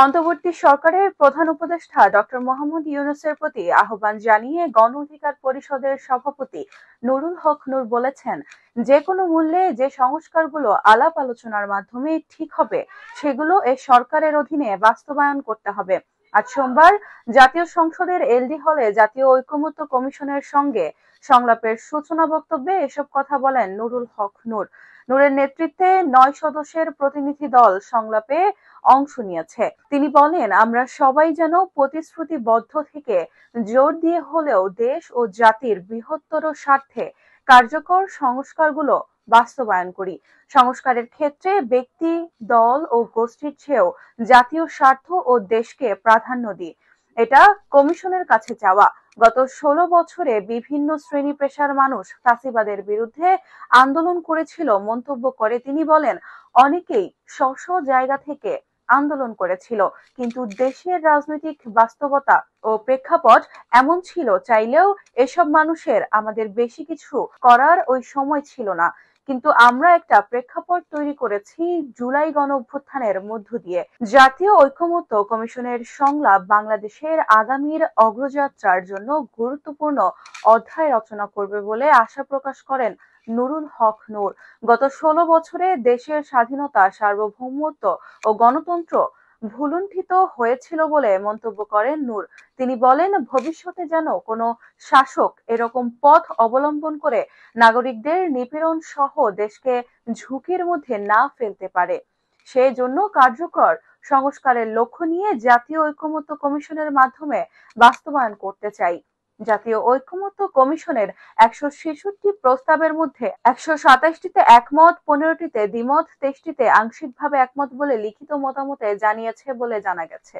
অন্তর্বর্তী সরকারের প্রধান উপদেষ্টা ডক্টর মোহাম্মদ ইউনূসের প্রতি আহ্বান জানিয়ে গণ অধিকার পরিষদের সভাপতি নুরুল হক নূর বলেছেন, যেকোনো মূল্যে যে সংস্কারগুলো আলাপ আলোচনার মাধ্যমে ঠিক হবে সেগুলো এ সরকারের অধীনে বাস্তবায়ন করতে হবে। আজ সোমবার জাতীয় সংসদের এলডি হলে জাতীয় ঐকমত্য কমিশনের সঙ্গে সংলাপের সূচনা বক্তব্যে এসব কথা বলেন নুরুল হক নূর। নূরের নেতৃত্বে ৯ সদস্যের প্রতিনিধি দল সংলাপে অংশ নিয়েছে। তিনি বলেন, আমরা সবাই যেন প্রতিশ্রুতিবদ্ধ থেকে জোর দিয়ে হলেও দেশ ও জাতির বৃহত্তর স্বার্থে কার্যকর সংস্কারগুলো বাস্তবায়ন করি। সংস্কারের ক্ষেত্রে ব্যক্তি, দল ও গোষ্ঠীর চেয়েও জাতীয় স্বার্থ ও দেশকে প্রাধান্য দিই। এটা কমিশনের কাছে চাওয়া। গত ১৬ বছরে বিভিন্ন শ্রেণী পেশার মানুষ ফ্যাসিবাদের বিরুদ্ধে আন্দোলন করেছিল মন্তব্য করে তিনি বলেন, অনেকেই স্ব জায়গা থেকে আন্দোলন করেছিল, কিন্তু দেশের রাজনৈতিক বাস্তবতা ও প্রেক্ষাপট এমন ছিল, চাইলেও এসব মানুষের আমাদের বেশি কিছু করার ওই সময় ছিল না। কিন্তু আমরা একটা প্রেক্ষাপট তৈরি করেছি জুলাই গণঅভ্যুত্থানের মধ্য দিয়ে। জাতীয় ঐকমত্য কমিশনের সংলাপ বাংলাদেশের আগামীর অগ্রযাত্রার জন্য গুরুত্বপূর্ণ অধ্যায় রচনা করবে বলে আশা প্রকাশ করেন নুরুল হক নূর। গত ১৬ বছরে দেশের স্বাধীনতা, সার্বভৌমত্ব ও গণতন্ত্র ভূলুণ্ঠিত হয়েছিল বলে মন্তব্য করেন নূর। তিনি বলেন, ভবিষ্যতে যেন কোনো শাসক এরকম পথ অবলম্বন করে নাগরিকদের নিপীড়ন সহ দেশকে ঝুঁকির মধ্যে না ফেলতে পারে। সেজন্য কার্যকর সংস্কারের লক্ষ্য নিয়ে জাতীয় ঐকমত্য কমিশনের মাধ্যমে বাস্তবায়ন করতে চাই। জাতীয় ঐকমত্য কমিশনের ১৬৬ প্রস্তাবের মধ্যে ১২৭টিতে একমত, ১৫টিতে দ্বিমত, ২৩টিতে আংশিকভাবে একমত বলে লিখিত মতামতে জানিয়েছে বলে জানা গেছে।